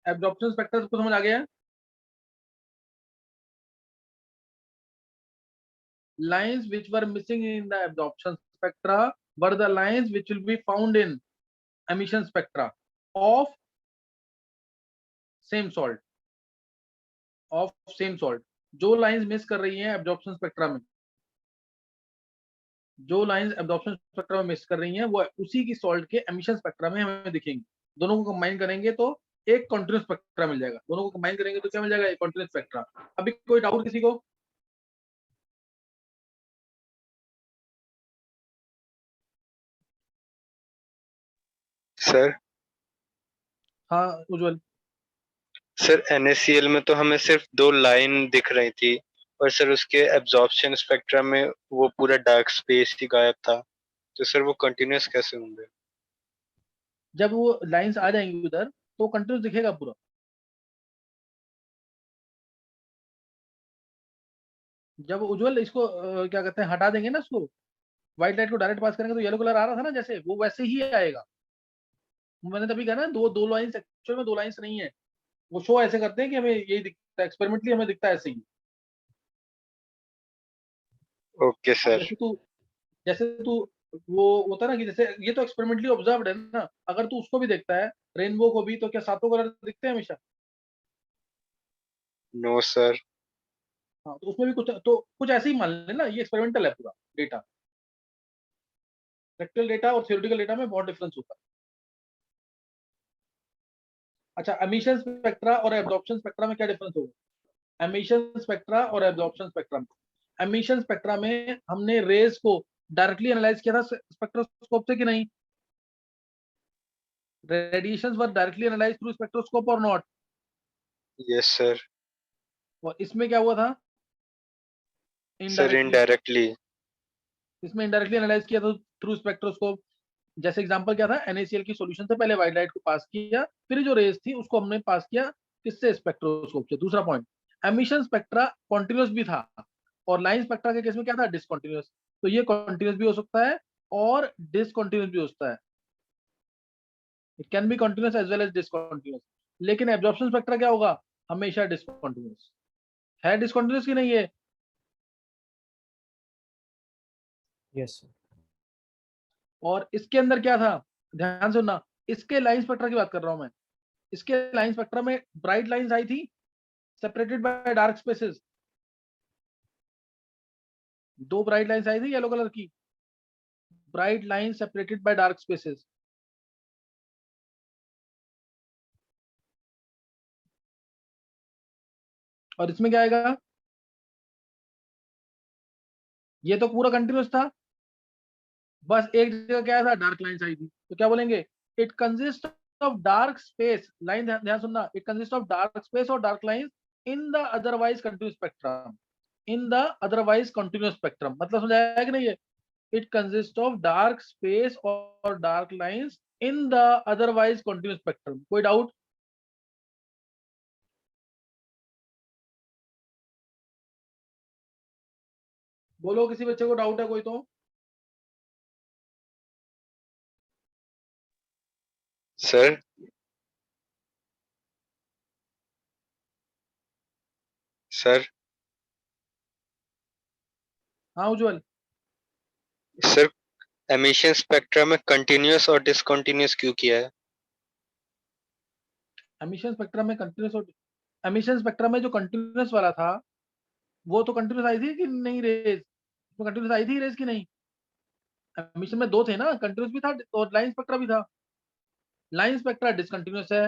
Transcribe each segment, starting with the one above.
Absorption spectra को समझ आ गया है? Lines which were missing in the absorption spectra were the lines which will be found in emission spectra of same salt. Of same salt. जो lines miss कर रही हैं absorption spectra में, जो लाइंस एब्जॉर्प्शन स्पेक्ट्रा में miss कर रही हैं वो उसी की सॉल्ट के एमिशन स्पेक्ट्रा में हमें दिखेंगी। दोनों को कंबाइन करेंगे तो एक कॉन्टिन्यूस स्पेक्ट्रा मिल जाएगा। दोनों को कंबाइन करेंगे तो क्या मिल जाएगा? एक कॉन्टिन्यूस स्पेक्ट्रा। अभी कोई डाउट किसी को? सर हाँ उज्जवल। सर NaCl में तो हमें सिर्फ 2 लाइन दिख रही थी, और सर उसके एब्जॉर्प्शन स्पेक्ट्रा में वो पूरा डार्क स्पेस ही गायब था, तो सर वो कंटिन्यूस कैसे होंगे? जब वो लाइंस आ जाएंगी उधर तो कंटिन्यूस दिखेगा पूरा। जब उज्जवल इसको क्या कहते हैं हटा देंगे ना, इसको व्हाइट लाइट को डायरेक्ट पास करेंगे तो येलो कलर आ रहा था ना, जैसे वो वैसे ही आएगा। मैंने तभी कहा ना, दो दो लाइंस एक्चुअल में दो लाइंस नहीं है, वो शो ऐसे करते हैं कि हमें यही दिखता है, एक्सपेरिमेंटली हमें दिखता है ऐसे ही। ओके अब सर। जैसे तू वो होता है ना कि जैसे ये तो एक्सपेरिमेंटली ऑब्जर्व्ड है ना, अगर तू उसको भी देखता है रेनबो को भी, तो क्या सातों कलर दिखते हैं हमेशा? No sir. हाँ, तो उसमें भी कुछ ऐसे ही मान लेना, ये एक्सपेरिमेंटल है पूरा डेटा। प्रैक्टिकल डेटा और थ्योरेटिकल डेटा में बहुत डिफरेंस होता है। अच्छा, एमिशन स्पेक्ट्रा और एब्जॉर्प्शन स्पेक्ट्रा में क्या डिफरेंस होगा? एमिशन स्पेक्ट्रा और एब्जॉर्प्शन स्पेक्ट्रा में, एमिशन स्पेक्ट्रा में हमने रेज को डायरेक्टली एनालाइज किया था स्पेक्ट्रोस्कोप से कि नहीं? रेडिएशंस वर डायरेक्टली एनालाइज थ्रू स्पेक्ट्रोस्कोप और नॉट? Yes sir. और इसमें क्या हुआ था? Sir indirectly. इनडायरेक्टली। इसमें इनडायरेक्टली एनालाइज किया था थ्रू स्पेक्ट्रोस्कोप। जैसे एग्जांपल क्या था? NaCl की सॉल्यूशन से पहले व्हाइट लाइट को पास किया, फिर जो रेज थी उसको हमने पास किया किससे? स्पेक्ट्रोस्कोप से। दूसरा पॉइंट, एमिशन स्पेक्ट्रा कॉन्टिन्यूस भी था, और लाइन स्पेक्ट्रा के केस में क्या था? डिसकॉन्टिन्यूस। तो ये कॉन्टिन्यूस भी हो सकता है और डिसकॉन्टिन्यूस भी हो सकता है। It can be continuous as well as discontinuous. लेकिन एब्जॉर्प्शन स्पेक्ट्रा क्या होगा? हमेशा डिसकॉन्टिन्यूस। है डिसकॉन्टिन्यूस की नहीं है? यस। और इसके अंदर क्या था? ध्यान से सुनना, इसके लाइन स्पेक्ट्रा की बात कर रहा हूं मैं। इसके लाइन स्पेक्ट्रा में ब्राइट लाइंस आई थी सेपरेटेड बाय डार्क स्पेसेस। दो ब्राइट लाइंस आई थी येलो कलर की, bright line separated by dark spaces. और इसमें क्या आएगा? ये तो पूरा कंटिन्यूस था, बस एक जगह क्या था? डार्क लाइंस आई थी। तो क्या बोलेंगे? It consist of dark space line. ध्यान सुनना, it consist of dark space और dark lines in the otherwise continuous spectrum. In the otherwise continuous spectrum मतलब समझ आया कि नहीं है? It consist of dark space और dark lines in the otherwise continuous spectrum. कोई डाउट? बोलो, किसी बच्चे को डाउट है कोई तो? सर सर हाँ उज्जवल। सर एमिशन स्पेक्ट्रा में कंटिन्यूस और डिसकंटिन्यूस क्यों किया है? एमिशन स्पेक्ट्रम में कंटिन्यूस और एमिशन स्पेक्ट्रम में जो कंटिन्यूस वाला था वो तो कंटिन्यूस आई थी कि नहीं रेज? तो कंटिन्यूस आई थी रेज की नहीं? एमिशन में दो थे ना, कंटिन्यूस भी था और लाइन स्पेक्ट्रा भी था। लाइन स्पेक्ट्रा डिसकंटिन्यूस है,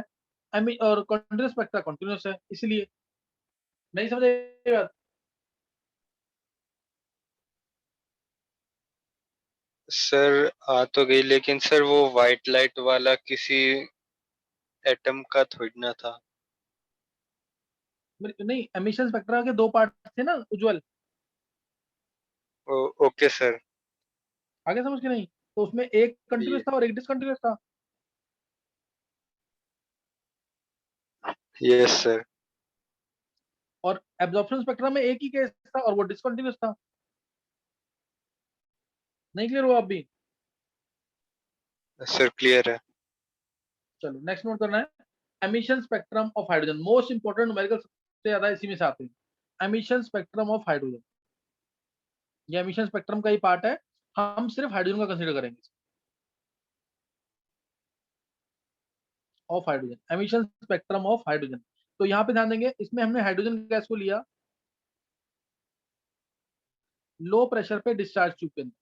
और कंटिन्यूस स्पेक्ट्रा कंटिन्यूस है, इसलिए। नहीं समझे ये बात? सर आ तो गई, लेकिन सर वो व्हाइट लाइट वाला किसी एटम का थोड़ी ना था। नहीं, एमिशन स्पेक्ट्रा के दो पार्ट थे ना उज्जवल। Okay sir. आगे समझ के नहीं? तो उसमें एक कंटिन्यूस था और एक डिसकंटिन्यूस था। Yes sir. और एब्जॉर्प्शन स्पेक्ट्रा में एक ही केस था और वो डिसकंटिन्यूस था। नहीं क्लियर हुआ अभी? सर क्लियर है। चलो नेक्स्ट नोट करना है। Emission spectrum of hydrogen, most important numerical सबसे ज्यादा इसी में से आते हैं। एमिशन स्पेक्ट्रम ऑफ हाइड्रोजन, ये एमिशन स्पेक्ट्रम का ही पार्ट है, हम सिर्फ हाइड्रोजन का कंसीडर करेंगे, of hydrogen, emission spectrum of hydrogen. तो यहाँ पे ध्यान देंगे, इसमें हमने हाइड्रोजन गैस को लिया लो प्रेशर पे डिस्चार्ज ट्यूब के अंदर,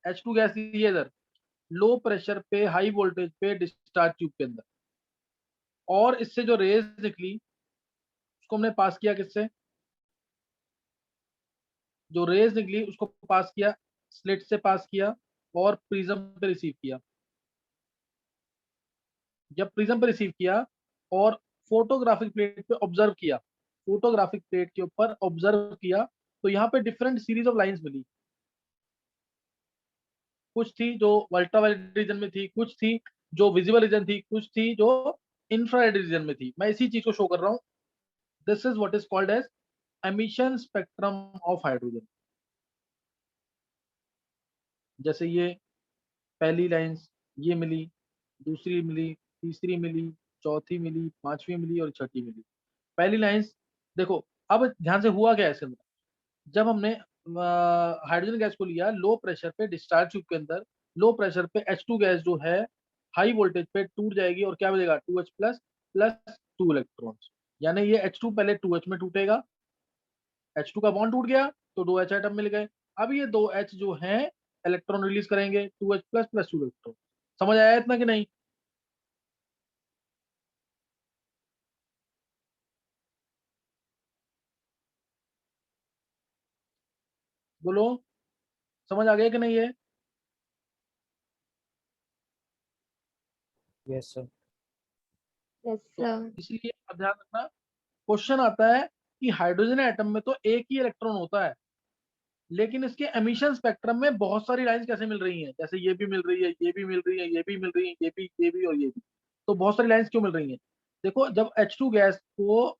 H2 गैस ली है इधर लो प्रेशर पे हाई वोल्टेज पे डिस्चार्ज ट्यूब के अंदर, और इससे जो रेज निकली उसको हमने पास किया किससे, जो रेज निकली उसको पास किया स्लिट से पास किया और प्रिज्म पे रिसीव किया। जब प्रिज्म पे रिसीव किया और फोटोग्राफिक प्लेट पे ऑब्जर्व किया, फोटोग्राफिक प्लेट के ऊपर ऑब्जर्व किया, तो यहाँ पे डिफरेंट सीरीज ऑफ लाइंस मिली, कुछ थी जो अल्ट्रावायलेट रीजन में थी, कुछ थी जो विजिबल रीजन थी, कुछ थी जो इंफ्रारेड रीजन में थी। मैं इसी चीज को शो कर रहा हूँ। This is what is called as emission spectrum of hydrogen. जैसे ये पहली लाइंस ये मिली, दूसरी मिली, तीसरी मिली, चौथी मिली, पांचवी मिली और छठी मिली। पहली लाइंस देखो, अब ध्यान से हुआ क्या है इसके अंदर, जब हमने हाइड्रोजन गैस को लिया लो प्रेशर पे डिस्चार्ज ट्यूब के अंदर, लो प्रेशर पे H2 गैस जो है हाई वोल्टेज पे टूट जाएगी और क्या बचेगा 2H प्लस प्लस 2 इलेक्ट्रॉन्स, यानी ये H2 पहले 2H में टूटेगा, H2 का बॉन्ड टूट गया तो 2H एटम मिल गए। अब ये 2H जो है इलेक्ट्रॉन रिलीज करेंगे 2H प्लस प्लस 2 इलेक्ट्रॉन। समझ आया इतना कि नहीं? बोलो, समझ आ गया कि नहीं है? Yes, sir. Yes, तो sir. इसलिए अब ध्यान रखना, क्वेश्चन आता है कि हाइड्रोजन एटम में तो एक ही इलेक्ट्रॉन होता है, लेकिन इसके एमिशन स्पेक्ट्रम में बहुत सारी लाइंस कैसे मिल रही हैं, जैसे ये भी मिल रही है, ये भी मिल रही है, ये भी मिल रही है, ये भी और ये भी। तो बहुत सारी लाइंस क्यों मिल रही हैं? देखो, जब H2 गैस को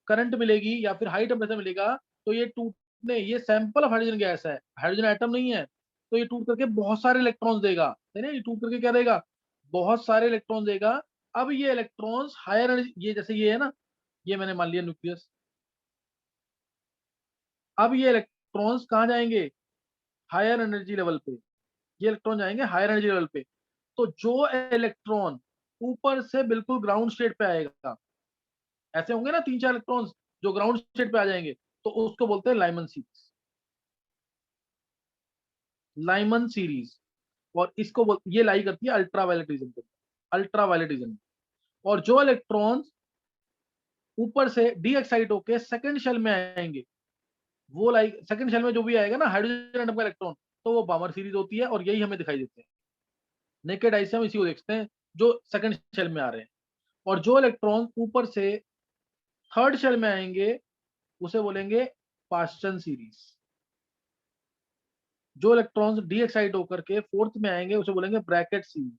करंट मिलेगी या फिर हाई टेम्परेचर मिलेगा तो ये टूटने, ये सैंपल ऑफ हाइड्रोजन गैस है, हाइड्रोजन एटम नहीं है, तो ये टूट करके बहुत सारे इलेक्ट्रॉन्स देगा, है ना, ये टूट करके क्या देगा, बहुत सारे इलेक्ट्रॉन देगा। अब ये इलेक्ट्रॉन्स हायर एनर्जी, ये जैसे ये है ना, ये मैंने मान लिया न्यूक्लियस, अब ये इलेक्ट्रॉन्स कहाँ जाएंगे, हायर एनर्जी लेवल पे, ये इलेक्ट्रॉन जाएंगे हायर एनर्जी लेवल पे। तो जो इलेक्ट्रॉन ऊपर से बिल्कुल ग्राउंड स्टेट पे आएगा, ऐसे होंगे ना 3-4 इलेक्ट्रॉन्स जो ग्राउंड स्टेट पे आ जाएंगे, तो उसको बोलते हैं लाइमन सीरीज, लाइमन सीरीज। और इसको ये लाई करती है अल्ट्रावायलेट रीजन पे, अल्ट्रावायलेट रीजन। और जो इलेक्ट्रॉन्स ऊपर से डी एक्साइट होके सेकंड शेल में आएंगे, वो लाई सेकंड शेल में जो भी आएगा ना हाइड्रोजन एटम का इलेक्ट्रॉन, तो वो बामर सीरीज होती है और यही हमें दिखाई देते हैं, नेकेड आई से हम इसी को देखते हैं जो सेकंड शेल में आ रहे हैं। और जो इलेक्ट्रॉन ऊपर से थर्ड शेल में आएंगे उसे बोलेंगे पास्चन सीरीज। जो इलेक्ट्रॉन्स डी एक्साइट होकर के फोर्थ में आएंगे उसे बोलेंगे ब्रैकेट सीरीज।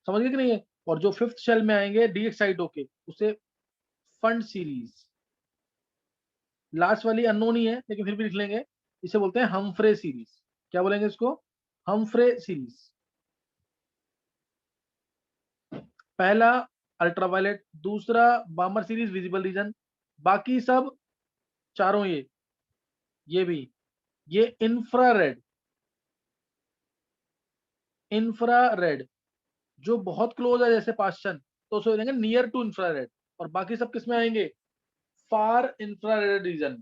समझ गए कि नहीं है? और जो फिफ्थ शेल में आएंगे डी एक्साइट होके उसे फंड सीरीज। लास्ट वाली अननोन ही है लेकिन फिर भी लिख लेंगे, इसे बोलते हैं हमफ्रे सीरीज। क्या बोलेंगे इसको? हमफ्रे सीरीज। पहला अल्ट्रावायलेट, दूसरा बामर सीरीज विजिबल रीजन, बाकी सब चारों ये भी, ये इंफ्रारेड, इंफ्रारेड जो बहुत क्लोज है जैसे पास्चन, तो उसे बोलेंगे नियर टू इंफ्रारेड। और बाकी सब किस में आएंगे? फार इंफ्रारेड रीजन,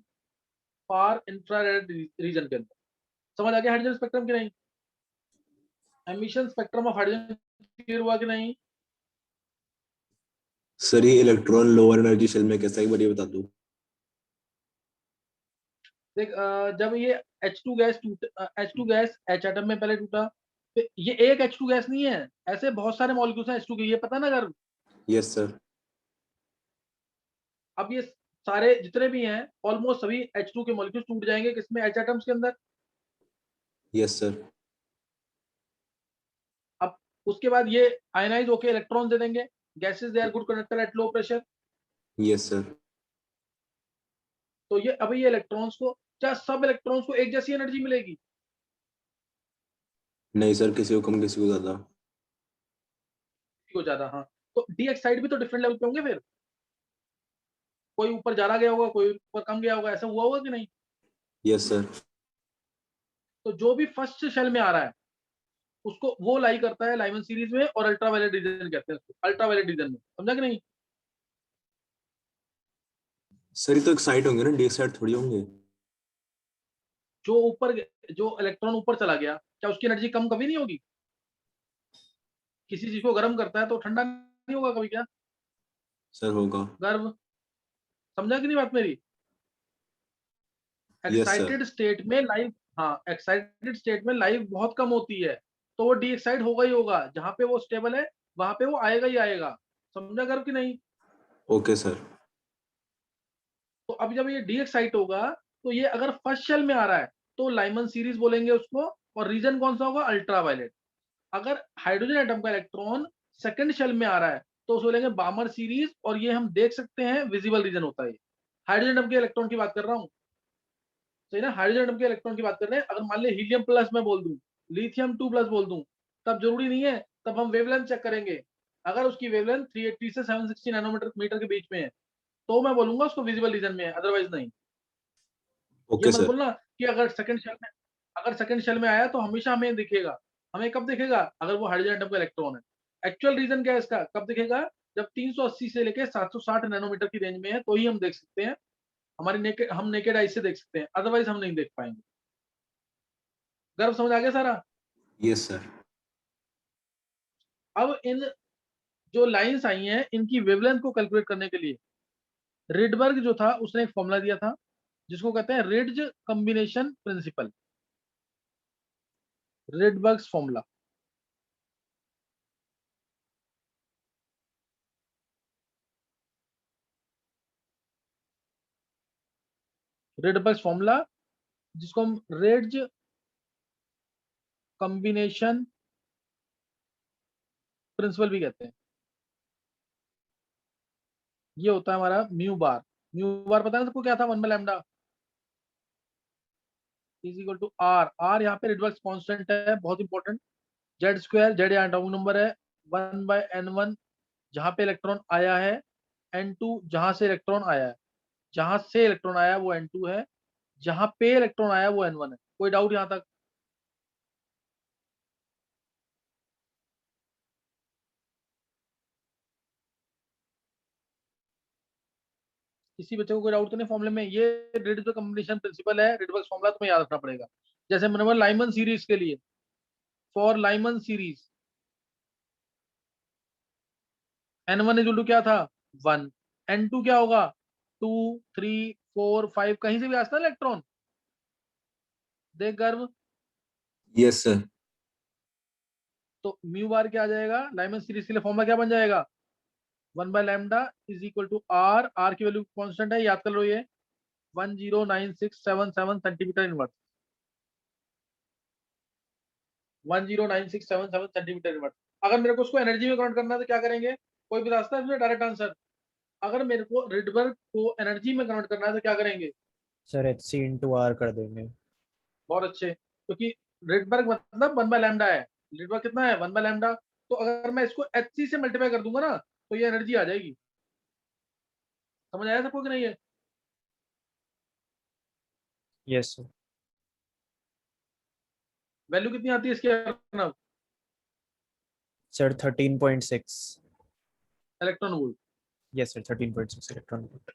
फार इंफ्रारेड रीजन के अंदर। समझ आ गया हाइड्रोजन स्पेक्ट्रम की नहीं? Emission spectrum of hydrogen clear हुआ कि नहीं? सर ये इलेक्ट्रॉन लोअर एनर्जी शेल में कैसा है, एक बार ये बता दो। देख, जब ये H2 gas H2 gas H atom में पहले टूटा, तो ये एक H2 गैस नहीं है, ऐसे बहुत सारे मॉलिक्यूल्स हैं H2 के, ये पता ना अगर। Yes sir. अब ये सारे जितने भी हैं ऑलमोस्ट सभी H2 के मॉलिक्यूल्स टूट जाएंगे किसमें? H एटम्स के अंदर। Yes sir. अब उसके बाद ये आयनाइज होके इलेक्ट्रॉन दे देंगे, gases they are good conductor at low pressure. Yes sir. तो ये अभी ये इलेक्ट्रॉन्स को, क्या सब इलेक्ट्रॉन्स को एक जैसी एनर्जी मिलेगी? नहीं सर, किसी को कम किसी को ज्यादा। को ज्यादा, हाँ, तो डी एक्साइड भी तो डिफरेंट लेवल पे होंगे फिर, कोई ऊपर ज्यादा गया होगा, कोई ऊपर कम गया होगा, ऐसा हुआ होगा कि नहीं? Yes sir. तो जो भी फर्स्ट शेल में आ रहा है उसको वो लाई करता है लाइमन सीरीज में, और अल्ट्रावायलेट रीजन कहते हैं उसको, अल्ट्रावायलेट रीजन में, समझा कि नहीं? सर ये तो एक्साइट होंगे ना, डी एक्साइट थोड़ी होंगे। जो ऊपर, जो इलेक्ट्रॉन ऊपर चला गया, क्या उसकी एनर्जी कम कभी नहीं होगी? किसी चीज को गर्म करता है तो ठंडा नहीं होगा कभी क्या? सर होगा। गर्म, समझा कि नहीं बात मेरी? Yes sir. एक्साइटेड स्टेट में लाइव, हाँ, एक्साइटेड स्टेट में लाइव बहुत कम होती है, तो वो डी एक्साइट होगा ही होगा, जहां पे वो स्टेबल है वहां पे वो आएगा ही आएगा, समझा गर्म कि नहीं? Okay sir. तो अब जब ये डी एक्साइट होगा, तो ये अगर फर्स्ट शेल में आ रहा है तो लाइमन सीरीज बोलेंगे उसको, और रीजन कौन सा होगा? अल्ट्रावायलेट। अगर हाइड्रोजन एटम का इलेक्ट्रॉन सेकंड शेल में आ रहा है तो उसको बोलेंगे बामर सीरीज, और ये हम देख सकते हैं विजिबल रीजन होता है। हाइड्रोजन एटम के इलेक्ट्रॉन की बात कर रहा हूँ, सही ना? हाइड्रोजन एटम के इलेक्ट्रॉन की बात कर रहे हैं। अगर मान ले हीलियम प्लस मैं बोल दूं, लिथियम 2 प्लस बोल दूं, तब जरूरी नहीं है, तब हम वेवलेंथ चेक करेंगे। अगर उसकी वेवलेंथ 380 से 760 नैनोमीटर के बीच में है तो मैं बोलूंगा उसको विजिबल रीजन में है, अदरवाइज नहीं। ये ओके मत सर। बोलना कि अगर सेकंड शेल में आया तो हमेशा हमें दिखेगा। हमें कब दिखेगा? अगर वो हाइड्रोजन एटम का इलेक्ट्रॉन है। एक्चुअल रीजन क्या है इसका, कब दिखेगा? जब 380 से लेके 760 नैनोमीटर की रेंज में है तो ही हम देख सकते हैं, हम नेकेड आई से देख सकते हैं, अदरवाइज हम नहीं देख पाएंगे। गर्व समझ आ गया सारा? Yes sir. अब इन जो लाइंस आई हैं इनकी वेवलेंथ को कैलकुलेट करने के लिए रिडबर्ग जो था उसने एक फॉर्मूला दिया था जिसको कहते हैं Ritz combination principle, Rydberg's formula. Rydberg's formula जिसको हम रिड्ज कॉम्बिनेशन प्रिंसिपल भी कहते हैं। ये होता है हमारा म्यू बार। म्यू बार पता है सबको क्या था? 1/लैम्डा is equal to R. R यहाँ पे रिडबर्ग्स कांस्टेंट है, बहुत इंपॉर्टेंट। जेड स्क्वायर, जेड यहाँ एटॉमिक नंबर है, 1/n1 जहां पे इलेक्ट्रॉन आया है, n2 जहां से इलेक्ट्रॉन आया है, जहां से इलेक्ट्रॉन आया वो n2 है, जहां पे इलेक्ट्रॉन आया वो n1 है। कोई डाउट यहाँ तक? किसी बच्चे को कोई डाउट तो नहीं फॉर्मूले में? ये रिडबर्ग कॉम्बिनेशन प्रिंसिपल है, रिडबर्ग फॉर्मूला तुम्हें याद रखना पड़ेगा। जैसे मैंने लाइमन सीरीज के लिए, for Lyman series n1 is to क्या था? 1। n2 क्या होगा? 2, 3, 4, 5, कहीं से भी आ सकता है इलेक्ट्रॉन। देख गर्व, यस सर। तो म्यू बार क्या आ जाएगा लाइमन सीरीज के लिए? फॉर्मूला क्या बन जाएगा? 1/लैम्डा is equal to R. R की वैल्यू कांस्टेंट है, याद कर लो ये 109677 सेंटीमीटर इनवर्स, 109677 सेंटीमीटर इनवर्स। अगर मेरे को उसको एनर्जी में कन्वर्ट करना है तो क्या करेंगे? कोई भी रास्ता है इसमें डायरेक्ट आंसर? अगर मेरे को रिडबर्ग को एनर्जी में कन्वर्ट करना है तो क्या करेंगे? सर HC into R कर देंगे। बहुत अच्छे, क्योंकि रिडबर्ग मतलब 1/लैम्डा है। रिडबर्ग कितना है? 1/लैम्डा। तो अगर मैं इसको एचसी से मल्टीप्लाई कर दूंगा ना तो ये एनर्जी आ जाएगी। समझ आया सबको कि नहीं है? Yes sir. वैल्यू कितनी आती है इसकी Arnav? Sir 13.6। Electron volt. Yes sir 13.6 electron volt.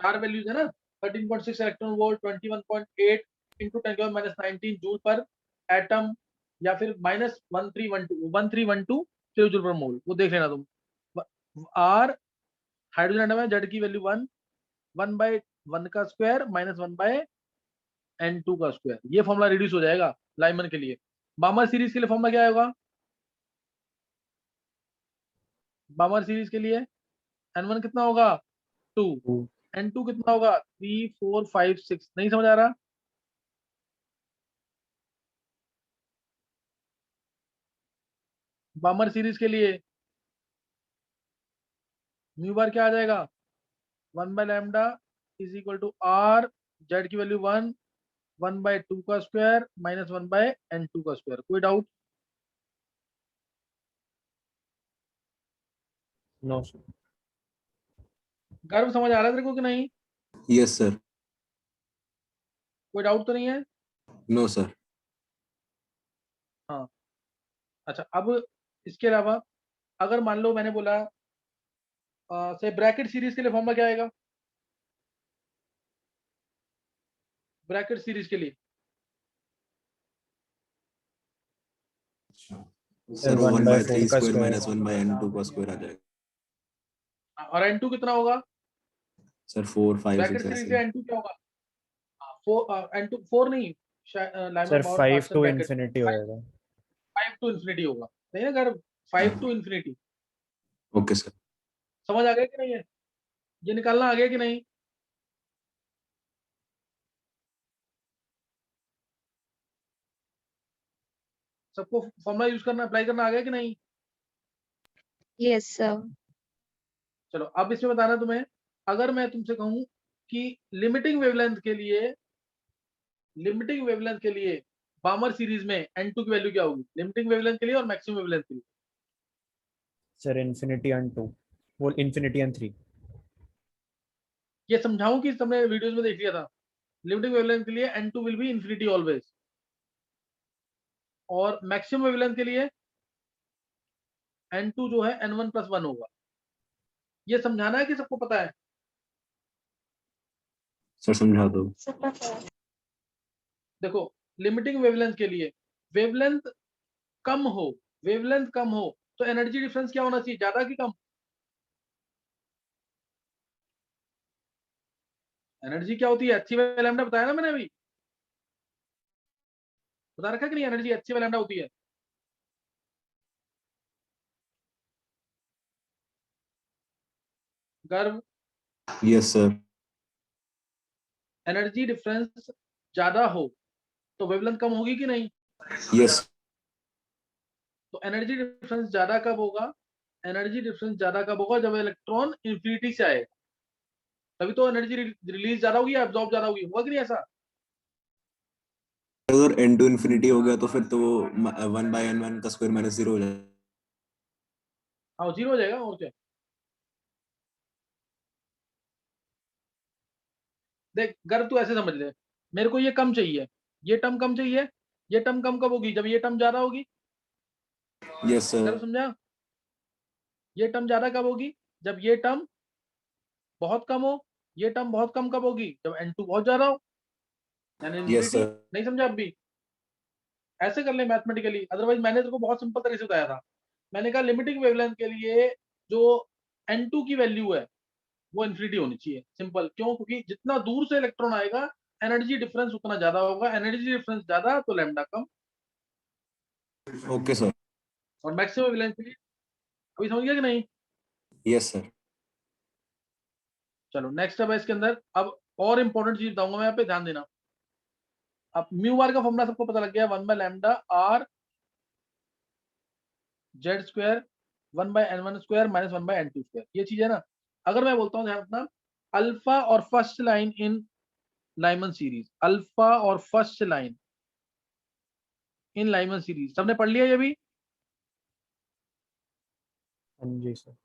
चार वैल्यूज है ना, 13.6 इलेक्ट्रॉन वोल्ट, 21.8 इंटू 10⁻19 जूल पर एटम, या फिर -1312 किलो जूल पर मोल, वो देख लेना तुम। आर हाइड्रोजन एटम है, जेड की वैल्यू 1, 1/1 का स्क्वायर -1/n2 का स्क्वायर। ये फॉर्मूला रिड्यूस हो जाएगा लाइमन के लिए। बामर सीरीज के लिए फॉर्मूला क्या होगा? बामर सीरीज के लिए n1 कितना होगा? 2। n2 कितना होगा? 3, 4, 5, 6। नहीं समझ आ रहा? बामर सीरीज के लिए म्यू बार क्या आ जाएगा? 1/लैम्डा is equal to R, Z की वैल्यू 1, 1/2 का स्क्वायर -1/n2 का स्क्वायर। कोई डाउट? No sir. गर्व समझ आ रहा है तेरे को कि नहीं? Yes, sir. कोई डाउट तो नहीं है? No, sir. हाँ, अच्छा अब इसके अलावा अगर मान लो मैंने बोला से ब्रैकेट सीरीज के लिए फॉर्मूला क्या आएगा? ब्रैकेट सीरीज के लिए सर वो 1 1 by by 4 3 का square square। minus 1 by n2 का square आ जाएगा. और n2 कितना होगा? सर 4 5 ब्रैकेट 6 सीरीज ऐसे. से n2 क्या होगा? n2 4 नहीं, sir Lyman bound 5 partial to bracket infinity होएगा। 5 टू इन्फिनिटी होगा, नहीं ना गर्व? 5 टू इन्फिनिटी Okay, sir. समझ आ गया कि नहीं है? ये निकालना आ गया कि नहीं? सबको फॉर्मूला यूज करना, अप्लाई करना आ गया कि नहीं? Yes, sir. चलो अब इसमें बताना तुम्हें, अगर मैं तुमसे कहूं कि लिमिटिंग वेवलेंथ के लिए बामर सीरीज में n2 की वैल्यू क्या होगी? लिमिटिंग वेवलेंथ के लिए और मैक्सिमम वेवलेंथ के लिए। सर infinity and 2, वो infinity and 3। ये समझाऊं कि तुमने वीडियोस में देख लिया था? लिमिटिंग वेवलेंथ के लिए n2 will be infinity always, और मैक्सिमम वेवलेंथ के लिए n2 जो है n1 प्लस 1 होगा। ये समझाना है कि सबको पता है? सर समझा दो. देखो, लिमिटिंग वेवलेंथ के लिए वेवलेंथ कम हो, वेवलेंथ कम हो तो एनर्जी डिफरेंस क्या होना चाहिए? ज्यादा कि कम? एनर्जी क्या होती है? एच सी बाई लैम्डा बताया ना मैंने अभी, बता रखा कि नहीं? Energy h c by lambda होती है। गर्व, Yes, sir. एनर्जी डिफरेंस ज्यादा हो तो वेवलेंथ कम होगी कि नहीं? Yes. तो एनर्जी डिफरेंस ज्यादा कब होगा? एनर्जी डिफरेंस ज्यादा कब होगा? जब इलेक्ट्रॉन इंफिनिटी से आएगा, तभी तो एनर्जी रिलीज ज्यादा होगी या एब्जॉर्ब ज्यादा होगी, होगा कि नहीं ऐसा? अगर n to infinity हो गया तो फिर तो 1 by n1 का square minus 0 हो जाएगा. हाँ, जीरो हो जाएगा, और क्या? देख गर्व, तू ऐसे समझ ले, मेरे को ये कम चाहिए, ये टर्म कम चाहिए, ये टर्म कम कब होगी? जब ये टर्म ज्यादा होगी। Yes, गर्व sir. समझा? ये टर्म ज्यादा कब होगी? जब ये टर्म बहुत कम हो। ये टर्म बहुत कम कब होगी? जब n2 बहुत ज्यादा हो, यानी Yes, इन्फिनिटी। sir. नहीं समझा अब भी? ऐसे कर ले मैथमेटिकली, अदरवाइज मैंने तेरे को बहुत सिंपल तरीके से बताया था। मैंने कहा लिमिटिंग वेवलेंथ के लिए जो n2 की वैल्यू है वो इन्फिनिटी होनी चाहिए। सिंपल क्यों? क्योंकि जितना दूर से इलेक्ट्रॉन आएगा एनर्जी डिफरेंस उतना ज्यादा होगा, एनर्जी डिफरेंस ज्यादा तो लैम्डा कम। Okay, sir. और मैक्सिमम वेवलेंथ के लिए अभी समझ गया कि नहीं? Yes, sir. चलो नेक्स्ट अब है इसके अंदर, अब और इंपॉर्टेंट चीज बताऊंगा मैं, यहाँ पे ध्यान देना। अब म्यू बार का फॉर्मूला सबको पता लग गया, 1 by lambda R Z square 1 by n1 square minus 1 by n2 square, ये चीज है ना। अगर मैं बोलता हूँ ध्यान रखना, अल्फा और first line in Lyman series, alpha और first line in Lyman series, सबने पढ़ लिया ये भी? हाँ जी सर।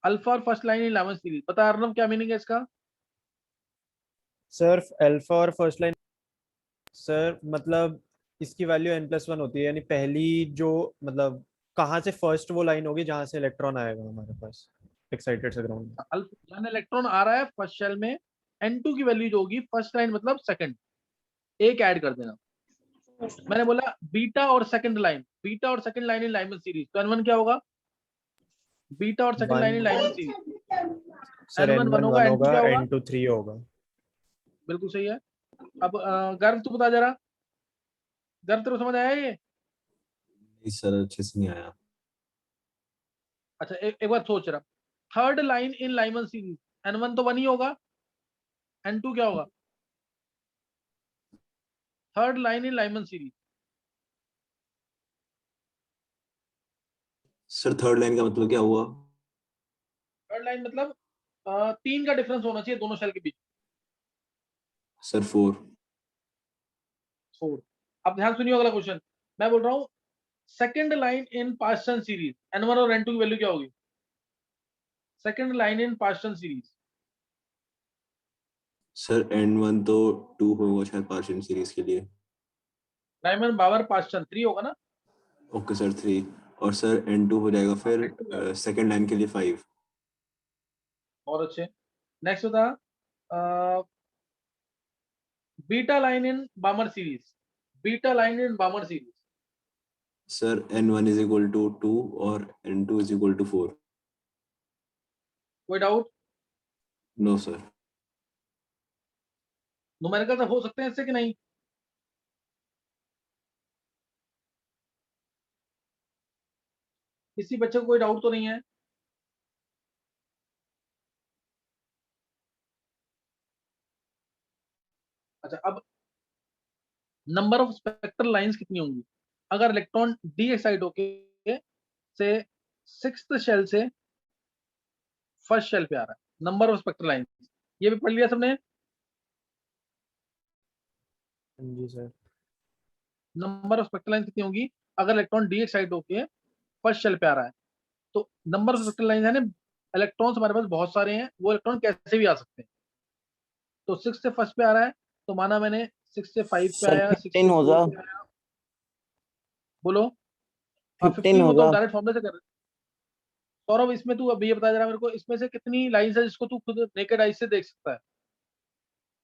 अल्फा और first line in Lyman series, बता अर्नव क्या मीनिंग है इसका? सर अल्फा और फर्स्ट लाइन, सर मतलब इसकी वैल्यू n+1 होती है, यानी पहली जो मतलब कहाँ से फर्स्ट वो लाइन होगी जहां से इलेक्ट्रॉन आएगा हमारे पास एक्साइटेड से ग्राउंड में। अल्फा जहां इलेक्ट्रॉन आ रहा है फर्स्ट शेल में, n2 की वैल्यू जो होगी फर्स्ट लाइन मतलब सेकंड, एक ऐड कर देना। मैंने बोला बीटा और सेकंड लाइन, बीटा और second line in Lyman series, तो n1 क्या होगा? बीटा और second line in Lyman series, sir n1 1 n1 होगा, 1 n2 होगा, क्या होगा? n2 3 होगा। बिल्कुल सही है। अब गर्व तू बता जरा, गर्व तेरे को समझ आया ये? नहीं सर अच्छे से नहीं आया. अच्छा एक बार सोच रहा, third line in Lyman series, n1 तो 1 ही होगा, n2 क्या होगा? Third line in Lyman series, sir third line का मतलब क्या हुआ? थर्ड लाइन मतलब 3 का डिफरेंस होना चाहिए दोनों सेल के बीच। सर 4. 4। अब ध्यान सुनिए अगला क्वेश्चन, मैं बोल रहा हूँ second line in Paschen series, n1 और n2 की वैल्यू क्या होगी? Second line in partial series. Sir n1 तो 2 होगा शायद पार्शियल सीरीज के लिए। रायमन बावर पार्शियल 3 होगा ना। Okay sir 3। और सर n2 हो जाएगा फिर सेकंड लाइन के लिए 5। बहुत अच्छे। नेक्स्ट बता, beta line in Balmer series. Beta line in Balmer series. Sir n1 is equal to 2 और n2 इज इक्वल टू 4। कोई डाउट? No sir. न्यूमेरिकल तो हो सकते हैं इससे कि नहीं? किसी बच्चे को कोई डाउट तो नहीं है? अच्छा, अब नंबर ऑफ स्पेक्ट्रल लाइंस कितनी होंगी अगर इलेक्ट्रॉन डी एक्साइट होके से सिक्स्थ शेल से फर्स्ट शेल पे आ रहा है। नंबर ऑफ स्पेक्ट्रल लाइंस ये भी पढ़ लिया सबने। जी sir. Number of spectral lines कितनी होंगी अगर इलेक्ट्रॉन डी एक्साइट होके फर्स्ट शेल पे आ रहा है? तो नंबर ऑफ स्पेक्ट्रल लाइंस है ना, इलेक्ट्रॉन्स हमारे पास बहुत सारे हैं, वो इलेक्ट्रॉन कैसे भी आ सकते हैं। तो 6 से फर्स्ट पे आ रहा है तो माना मैंने 6 से 5 पे सर आया, 6 से 15 होगा। 4 पे आया। बोलो। हाँ 15 15 वो तो होगा। डायरेक्ट फॉर्मूले से कर रहे हैं। सौरभ इसमें तू अभी ये बता जरा मेरे को, इसमें से कितनी लाइंस है जिसको तू खुद नेकेड आई से देख सकता है,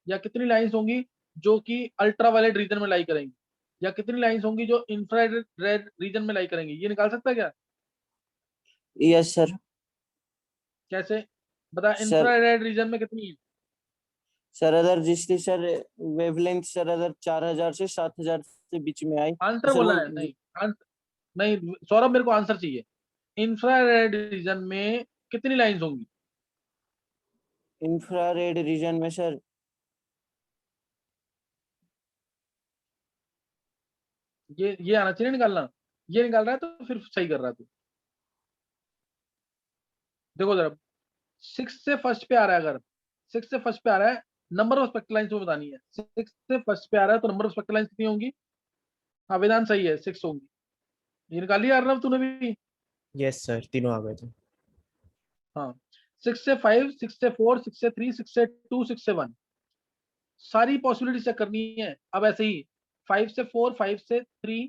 या कितनी लाइंस होंगी जो कि अल्ट्रा वायलेट रीजन में लाई करेंगी, या कितनी लाइंस होंगी जो इंफ्रारेड रीजन में लाई करेंगी, ये निकाल सकता है क्या? Yes sir. कैसे बता, सर इंफ्रारेड रीजन में कितनी है? सर अगर जिसकी सर वेवलेंथ सर अगर 4000 से 7000 से बीच में आई तो आंसर सर बोला वो है नहीं? नहीं सौरभ, मेरे को आंसर चाहिए। इंफ्रारेड रीजन में कितनी लाइंस होंगी? इंफ्रारेड रीजन में सर ये आना चाहिए निकालना। ये निकाल रहा है तो फिर सही कर रहा है तू। देखो जरा, 6 से फर्स्ट पे आ रहा है, अगर 6 से फर्स्ट पे आ रहा है, नंबर ऑफ स्पेक्ट्रल लाइंस को बतानी है। 6 से फर्स्ट पे आ रहा है तो नंबर ऑफ स्पेक्ट्रल लाइंस कितनी होंगी? हाँ वेदांत सही है, 6 होंगी। ये निकाल लिया अर्नव तूने भी? यस सर, तीनों आ गए थे। हाँ। 6 से 5, 6 से 4, 6 से 3, 6 से 2, 6 से 1, सारी पॉसिबिलिटी चेक करनी है। अब ऐसे ही 5 से 4, 5 से 3,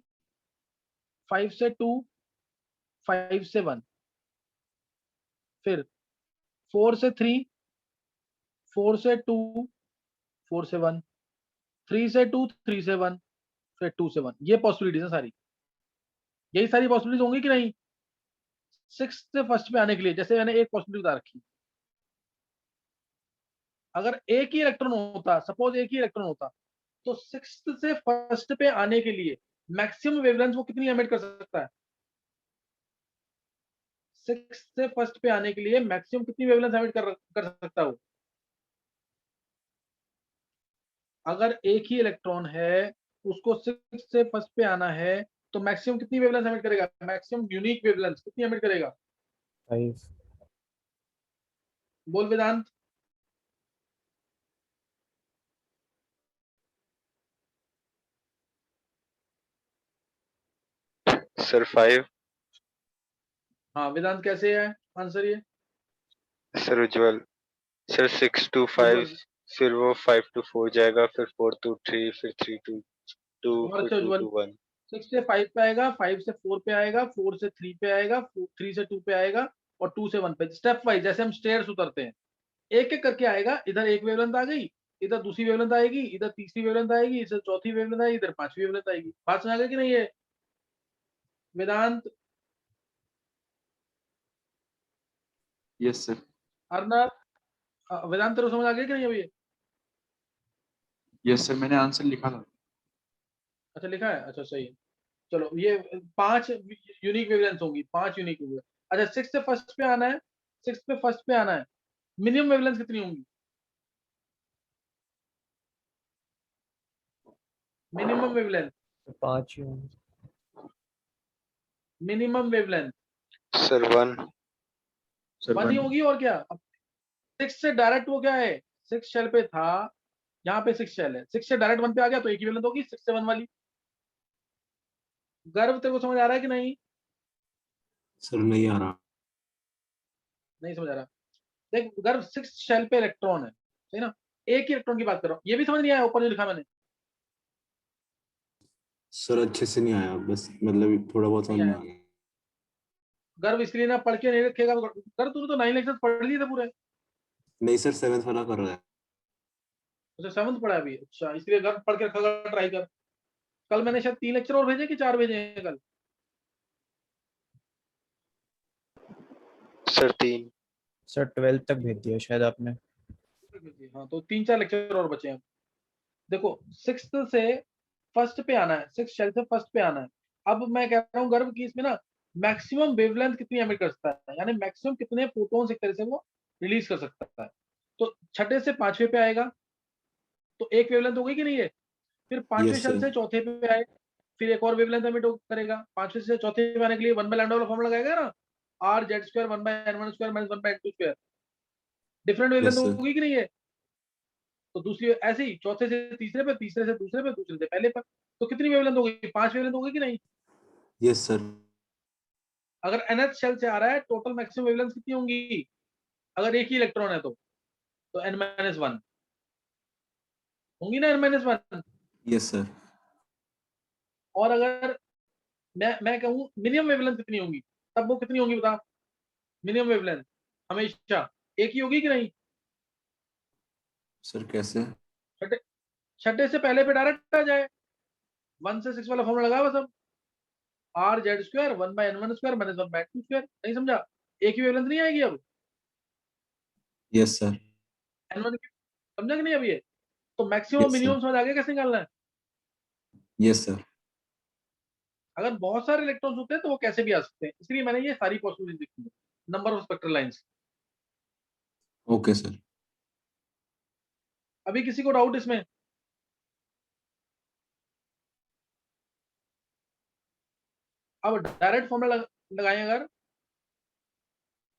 5 से 2, 5 से 1, फिर 4 से 3, 4 से 2, 4 से 1, 3 से 2, 3 से 1, फिर 2 से 1। ये पॉसिबिलिटीज है सारी, यही सारी पॉसिबिलिटीज होंगी कि नहीं 6 से फर्स्ट पे आने के लिए? जैसे मैंने एक पॉसिबिलिटी बता रखी, अगर एक ही इलेक्ट्रॉन होता, सपोज एक ही इलेक्ट्रॉन होता, तो 6 से फर्स्ट पे आने के लिए मैक्सिमम वेवलेंथ वो कितनी एमिट कर सकता है? 6 से फर्स्ट पे आने के लिए मैक्सिमम कितनी वेवलेंथ एमिट कर सकता है वो? अगर एक ही इलेक्ट्रॉन है, उसको 6 से फर्स्ट पे आना है, तो मैक्सिमम कितनी वेवलेंथ एमिट करेगा? मैक्सिमम यूनिक वेवलेंथ कितनी एमिट करेगा? 5। बोल वेदांत। सर 5। हाँ वेदांत कैसे है आंसर ये? Sir Ujjwal. सर 6 to 5, उज्ज्वल, फिर वो 5 to 4 जाएगा, फिर 4 to 3, फिर 3 to 2, बहुत फिर अच्छा 2 उज्ज्वल। to 1। 6 से 5 पे आएगा, 5 से 4 पे आएगा, 4 से 3 पे आएगा, 3 से 2 पे आएगा, और 2 से 1 पे। स्टेप वाइज जैसे हम स्टेयर्स उतरते हैं, एक एक करके आएगा। इधर एक वेवलेंथ आ गई, इधर दूसरी वेवलेंथ आएगी, इधर तीसरी वेवलेंथ आएगी, इधर चौथी वेवलेंथ आएगी, इधर पांचवी वेवलेंथ आएगी। बात समझ आ गई कि नहीं है वेदांत? Yes sir. अर्नव, वेदांत तेरे को समझ आ गया कि नहीं अभी? यस सर, मैंने आंसर लिखा था। अच्छा लिखा है, अच्छा सही है। चलो ये 5 यूनिक वेवलेंथ होंगी, 5 यूनिक वेवलेंथ। अच्छा 6 से फर्स्ट पे आना है, 6 पे फर्स्ट पे आना है, मिनिमम वेवलेंथ कितनी होंगी? मिनिमम वेवलेंथ, 5 ही होंगे। Minimum wavelength sir 1। सर 1 ही 1। होगी और क्या? अब 6 से डायरेक्ट वो क्या है, 6 शेल पे था, यहाँ पे 6 शेल है, 6 से डायरेक्ट 1 पे आ गया तो एक ही वेवलेंथ होगी 6 से 1 वाली। गर्व तेरे को समझ आ रहा है कि नहीं? सर नहीं आ रहा। नहीं समझ आ रहा। देख गर्व 6 शेल पे इलेक्ट्रॉन है, सही ना, एक ही इलेक्ट्रॉन की बात कर रहा हूँ, ये भी समझ नहीं आया ऊपर जो लिखा मैंने? सर अच्छे से नहीं आया, बस मतलब थोड़ा बहुत समझ नहीं में आया। आ गया। गर्व इसलिए ना पढ़ के नहीं रखेगा तो कर, तूने तो 9 लेक्चर पढ़ लिए थे पूरे। नहीं सर, 7th वाला कर रहा है। अच्छा 7th पढ़ा है अभी, अच्छा इसलिए गर्व पढ़ के रखा, ट्राई कर। कल मैंने शायद 3 लेक्चर और भेजे कि 4 भेजे हैं कल? सर 3। सर 12th तक भेज दिया शायद आपने। हाँ तो 3-4 लेक्चर और बचे हैं। देखो 6 से फर्स्ट पे आना है, 6 शेल से फर्स्ट पे आना है। अब मैं कह रहा हूँ गर्व की इसमें ना मैक्सिमम वेवलेंथ कितनी एमिट कर सकता है, यानी मैक्सिमम कितने फोटॉन्स एक तरह से वो रिलीज कर सकता है। तो छठे से पांचवे पे आएगा तो एक वेवलेंथ हो गई कि नहीं है, फिर पांचवें यस शेल सर। से चौथे पे आए, फिर एक और वेवलेंथ एमिट करेगा। पांचवें से चौथे पे आने के लिए 1/λ वाला फॉर्मूला लगाएगा ना, are Z square 1/n1² - 1/n2²। Different wavelength yes sir. होगी कि नहीं है? तो दूसरी ऐसे ही चौथे से तीसरे पे, तीसरे से दूसरे पे, दूसरे से पहले पर। तो कितनी वेवलेंथ हो गई? 5 वेवलेंथ हो गई कि नहीं? Yes sir. अगर nth शेल से आ रहा है टोटल मैक्सिमम वेवलेंथ कितनी होंगी अगर एक ही इलेक्ट्रॉन है तो n-1 होंगी ना, n-1। Yes sir. और अगर मैं कहूँ मिनिमम वेवलेंथ कितनी होंगी, तब वो कितनी होंगी बता? मिनिमम वेवलेंथ हमेशा एक ही होगी कि नहीं? सर कैसे? छठे छठे से पहले पे डायरेक्ट आ जाए, 1 से 6 वाला फॉर्मूला लगा बस। अब are Z square 1/n1² - 1/n2²। नहीं समझा? एक ही वेवलेंथ नहीं आएगी अब यस सर। n1 की, समझा कि नहीं अब ये? तो मैक्सिमम यस सर। मिनिमम समझ आ गया कैसे निकालना है? Yes sir. अगर बहुत सारे इलेक्ट्रॉन्स होते हैं तो वो कैसे भी आ सकते हैं, इसलिए मैंने ये सारी पॉसिबिलिटी लिखी है, number of spectral lines. Okay sir. अभी किसी को डाउट इसमें? अब डायरेक्ट फॉर्मूला लगाएं। अगर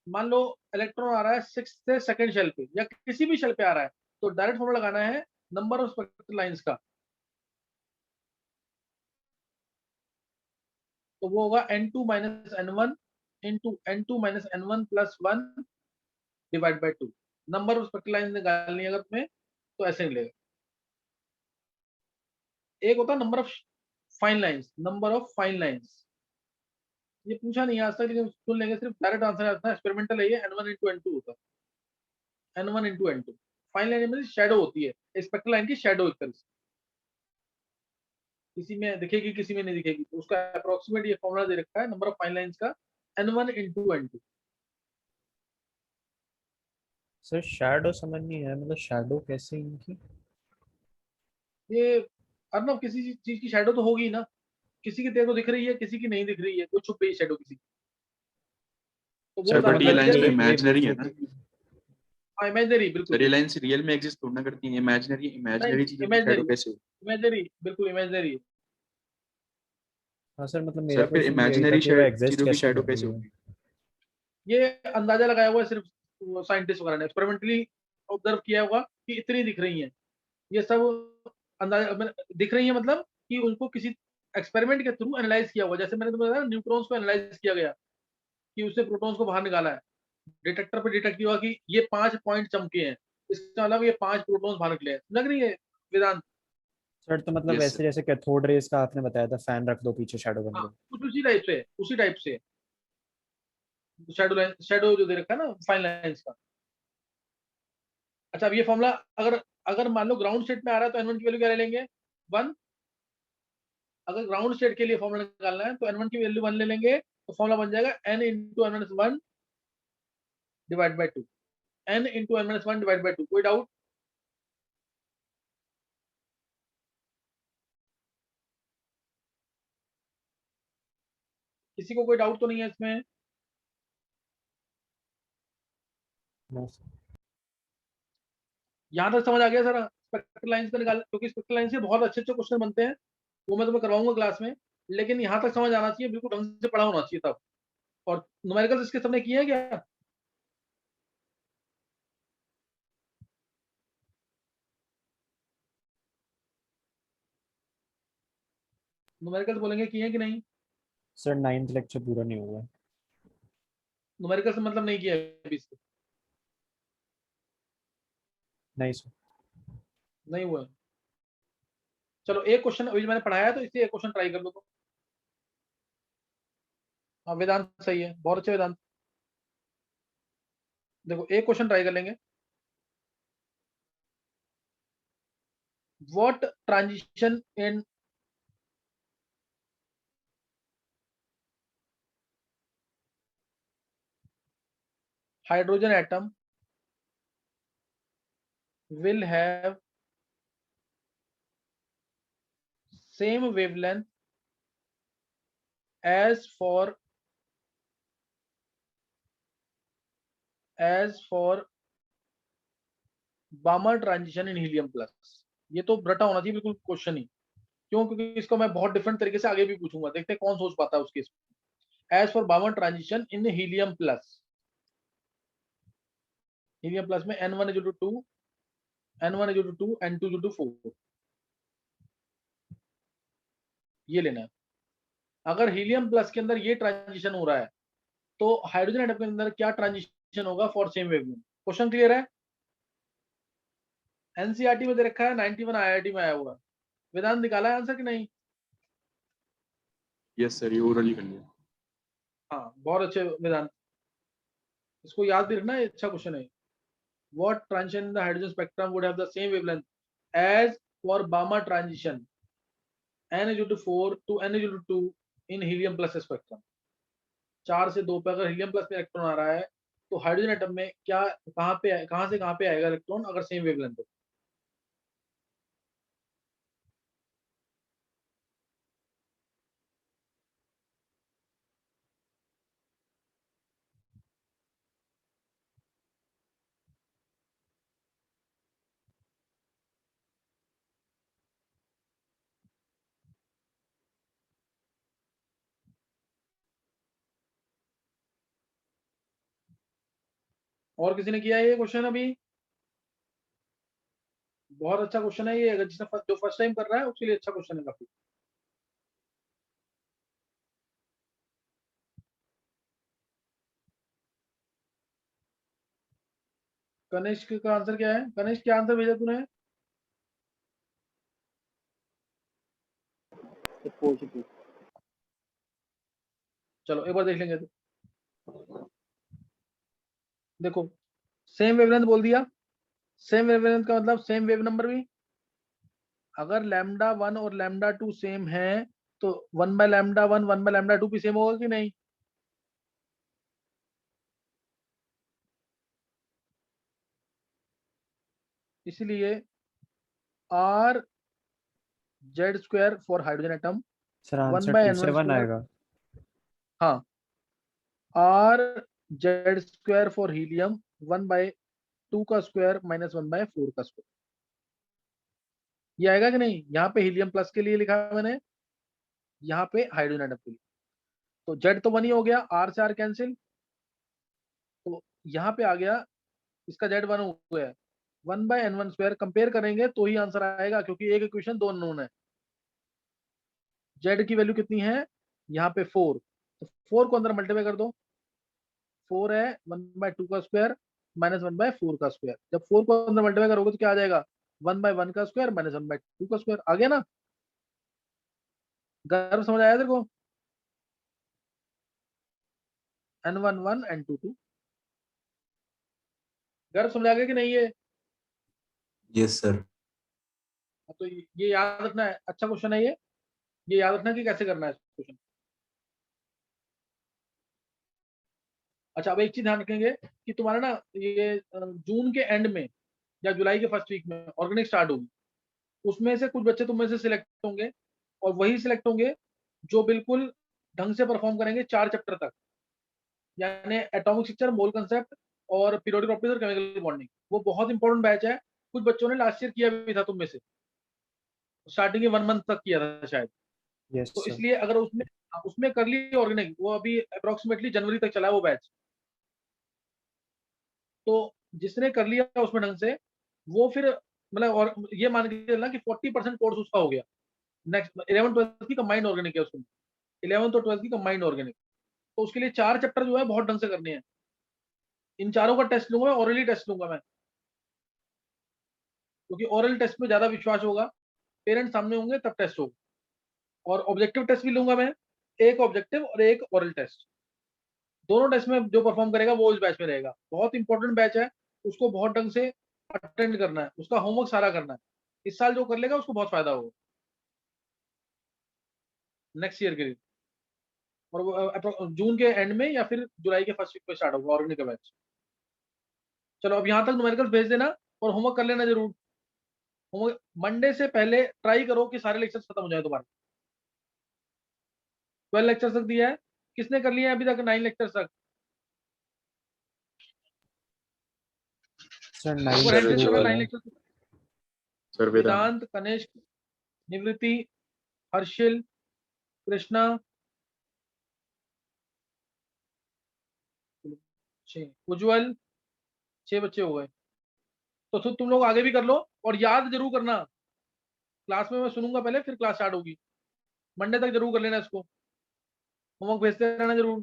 मान लो इलेक्ट्रॉन आ रहा है 6 से सेकंड शेल पे या किसी भी शेल पे आ रहा है, तो डायरेक्ट फॉर्मूला लगाना है नंबर ऑफ स्पेक्ट्रल लाइंस का। तो वो होगा n2 - n1 into n2 - n1 + 1 divide by 2। Number of spectral lines निकालनी है अगर तुम्हें तो ऐसे मिलेगा। एक होता है number of fine lines, number of fine lines. ये पूछा नहीं आज तक लेकिन सुन लेंगे, सिर्फ डायरेक्ट आंसर आता है, एक्सपेरिमेंटल है ये, n1 × n2 होता है, n1 × n2। फाइन लाइन में शैडो होती है, स्पेक्ट्रल लाइन की शैडो एक तरह से, किसी में दिखेगी किसी में नहीं दिखेगी, तो उसका अप्रोक्सीमेट ये फॉर्मूला दे रखा है नंबर ऑफ फाइन लाइंस का, n1 × n2। सर शैडो समझ नहीं आया, मतलब शैडो कैसे इनकी? ये अर्नब किसी चीज की शैडो तो होगी ना, किसी की तेरे को दिख रही है, किसी की नहीं दिख रही है, कोई छुप गई शैडो किसी की, तो वो सर बता बट ये सकता लाइंस है तो कि इमेजिनरी है ना? इमेजनरी, बिल्कुल सर ये बिल्कुल लाइंस रियल में एग्जिस्ट थोड़ा करती है, इमेजिनरी इमेजिनरी चीजों की शैडो इमेजनरी, कैसे हो? इमेजनरी बिल्कुल इमेजनरी। हाँ सर, मतलब मेरा सर फिर क्वेश्चन भी यही था इमेजिनरी कि वो एग्जिस्ट चीजों की कैसे शैडो कर रही कैसे है। होगी? ये अंदाजा लगाया हुआ है सिर्फ साइंटिस्ट वगैरह ने, एक्सपेरिमेंटली ऑब्जर्व किया हुआ कि इतनी दिख रही हैं, ये सब अंदाजा दिख रही है, मतलब कि उनको किसी एक्सपेरिमेंट के थ्रू एनालाइज किया हुआ। जैसे मैंने तुम्हें बताया न्यूट्रॉन्स को एनालाइज किया गया कि उससे प्रोटॉन्स को बाहर निकाला है, डिटेक्टर पे डिटेक्ट किया कि ये 5 पॉइंट चमके हैं, इसका मतलब ये 5 प्रोटॉन्स बाहर निकले हैं। लग रही है वेदांत? सर तो मतलब यस वैसे सर। जैसे कैथोड रेस का आपने बताया था, फैन रख दो पीछे शैडो बन हाँ जाए। कुछ उसी टाइप से, उसी टाइप से शैडो लाइन, शैडो जो दे रखा है ना फाइन लाइंस का। अच्छा अब ये फॉर्मूला अगर अगर मान लो ग्राउंड स्टेट में आ रहा है तो n1 की वैल्यू क्या ले लेंगे? 1। अगर ग्राउंड स्टेट के लिए फॉर्मूला निकालना है तो n1 की वैल्यू 1 ले लेंगे, तो फॉर्मूला बन जाएगा n × n-1 divide by 2। n × n-1 divide by 2। कोई डाउट? किसी को कोई डाउट तो नहीं है इसमें? यहाँ तक समझ आ गया सर? स्पेक्ट्रल लाइंस का निकाल, क्योंकि स्पेक्ट्रल लाइन से बहुत अच्छे अच्छे क्वेश्चन बनते हैं, वो मैं तुम्हें करवाऊंगा क्लास में, लेकिन यहाँ तक समझ आना चाहिए, बिल्कुल ढंग से पढ़ा होना चाहिए तब। और न्यूमेरिकल्स इसके सबने किए हैं क्या? न्यूमेरिकल्स बोलेंगे किए हैं कि नहीं? सर 9th लेक्चर पूरा नहीं हुआ। न्यूमेरिकल्स मतलब नहीं किया है अभी इसके। नहीं सर। नहीं हुआ है। चलो एक क्वेश्चन अभी मैंने पढ़ाया है तो इसलिए एक क्वेश्चन ट्राई कर लो तो। हाँ वेदांत सही है, बहुत अच्छे वेदांत। देखो एक क्वेश्चन ट्राई कर लेंगे। What transition in hydrogen atom will have same wavelength as for Balmer transition in helium plus। ये तो रटा होना चाहिए बिल्कुल क्वेश्चन ही। क्यों? क्योंकि इसको मैं बहुत डिफरेंट तरीके से आगे भी पूछूंगा, देखते हैं कौन सोच पाता है उस केस में। As for Balmer transition in helium plus, helium plus में N1 is equal to 2, N1 is equal to 2, N2 is equal to 4, ये लेना है। अगर हीलियम प्लस के अंदर ये ट्रांजिशन हो रहा है तो हाइड्रोजन एटम के अंदर क्या ट्रांजिशन होगा for same wavelength? Question clear है? एनसीईआरटी में दे रखा है, 91 आईआईटी में आया हुआ। वेदांत निकाला है आंसर कि नहीं? यस सर, ये ओरली कर लिया। हाँ बहुत अच्छे वेदांत, इसको याद भी रखना, अच्छा क्वेश्चन है। What transition in the hydrogen spectrum would have the same wavelength as for Balmer transition N is equal to 4 to N is equal to 2 in helium plus spectrum? 4 से 2 पे अगर हीलियम प्लस में electron आ रहा है तो hydrogen atom में क्या, कहां से कहां पे आएगा इलेक्ट्रॉन अगर सेम वेवलेंथ हो? और किसी ने किया है ये क्वेश्चन अभी? बहुत अच्छा क्वेश्चन है ये, अगर जिसने जो फर्स्ट टाइम कर रहा है उसके लिए अच्छा क्वेश्चन है काफी। कनिष्क का आंसर क्या है? कनिष्क क्या आंसर भेजा तूने? चलो एक बार देख लेंगे तो। देखो सेम वेवलेंथ बोल दिया, सेम वेवलेंथ का मतलब सेम वेव नंबर भी। अगर लैम्डा 1 और लैम्डा 2 सेम है तो 1 बाय लैम्डा 1 1 बाय लैम्डा 2 भी सेम होगा कि नहीं? इसलिए R Z square for hydrogen atom sir 1 answer by 2 से N1 1 स्क्वायर। आएगा। हाँ, R Z square for helium 1 by 2 का स्क्वायर माइनस 1 बाय 4 का स्क्वायर, ये आएगा कि नहीं? यहाँ पे हीलियम प्लस के लिए लिखा है मैंने, यहाँ पे हाइड्रोजन एटम के लिए। तो जेड तो 1 ही हो गया, आर से आर कैंसिल, तो यहाँ पे आ गया, इसका जेड 1 हो गया। 1 बाय N1 स्क्वायर कंपेयर करेंगे तो ही आंसर आएगा, क्योंकि एक इक्वेशन 2 अननोन है। जेड की वैल्यू कितनी है यहाँ पे 4, तो 4 को अंदर मल्टीप्लाई कर दो, 4 है 1 बाय 2 का स्क्वायर माइनस 1 बाय 4 का स्क्वायर। जब 4 को अंदर मल्टीप्लाई करोगे तो क्या आ जाएगा? 1 बाय 1 का स्क्वायर माइनस 1 बाय 2 का स्क्वायर। आ गया ना? गर्व समझ आया तेरे को? N1 1 N2 2, गर्व समझ आ गया कि नहीं? Yes sir. तो ये याद रखना है, अच्छा क्वेश्चन है ये याद रखना कि कैसे करना है क्वेश्चन। अच्छा अब एक चीज ध्यान रखेंगे कि तुम्हारा ना ये जून के एंड में या जुलाई के फर्स्ट वीक में ऑर्गेनिक स्टार्ट होगी, उसमें से कुछ बच्चे तुम में से सिलेक्ट होंगे और वही सिलेक्ट होंगे जो बिल्कुल ढंग से परफॉर्म करेंगे 4 चैप्टर तक, यानी एटॉमिक स्ट्रक्चर, मोल कंसेप्ट और पीरियोडिक प्रॉपर्टीज और केमिकल बॉन्डिंग। वो बहुत इंपॉर्टेंट बैच है। कुछ बच्चों ने लास्ट ईयर किया भी था तुम में से, स्टार्टिंग के 1 मंथ तक किया था शायद। यस तो सर। इसलिए अगर उसमें उसमें कर ली ऑर्गेनिक, वो अभी अप्रोक्सीमेटली जनवरी तक चला है वो बैच। तो जिसने कर लिया उसमें ढंग से, वो फिर मतलब, और ये मान के चलना कि 40% कोर्स उसका हो गया। नेक्स्ट 11 12 की कंबाइंड ऑर्गेनिक है उसमें, 11 और 12 की कंबाइंड ऑर्गेनिक। तो उसके लिए 4 चैप्टर जो है बहुत ढंग से करने हैं। इन चारों का टेस्ट लूंगा मैं, ऑरली टेस्ट लूंगा मैं। क्योंकि ओरल टेस्ट में ज्यादा विश्वास होगा, पेरेंट्स सामने होंगे तब टेस्ट होगा। और ऑब्जेक्टिव टेस्ट भी लूंगा मैं, एक ऑब्जेक्टिव और एक ओरल टेस्ट, दोनों टेस्ट में जो परफॉर्म करेगा वो इस बैच में रहेगा। बहुत इंपॉर्टेंट बैच है, उसको बहुत ढंग से अटेंड करना है, उसका होमवर्क सारा करना है। इस साल जो कर लेगा उसको बहुत फायदा होगा नेक्स्ट ईयर के लिए। और वो जून के एंड में या फिर जुलाई के फर्स्ट वीक में स्टार्ट होगा ऑर्गेनिक का बैच। चलो अब यहाँ तक न्यूमेरिकल्स भेज देना और होमवर्क कर लेना जरूर। होमवर्क मंडे से पहले ट्राई करो कि सारे लेक्चर्स खत्म हो जाए तुम्हारे। 12 लेक्चर्स तक दिया है, किसने कर लिया है अभी तक 9 लेक्चर्स तक? सर एक 9 बार हैंड सर रेज करना, उज्ज्वल 9 है। लेक्चर्स। सर वेदांत वेदांत, कनिष्क, निवृत्ति, हर्षिल, कृष्णा, 6, उज्जवल, 6 बच्चे हो गए। तो तुम लोग आगे भी कर लो और याद जरूर करना। क्लास में मैं सुनूंगा पहले, फिर क्लास स्टार्ट होगी। मंडे तक जरूर कर लेना इसको, होमवर्क भेजते रहना जरूर।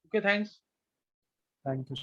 Okay, thanks. Thank you.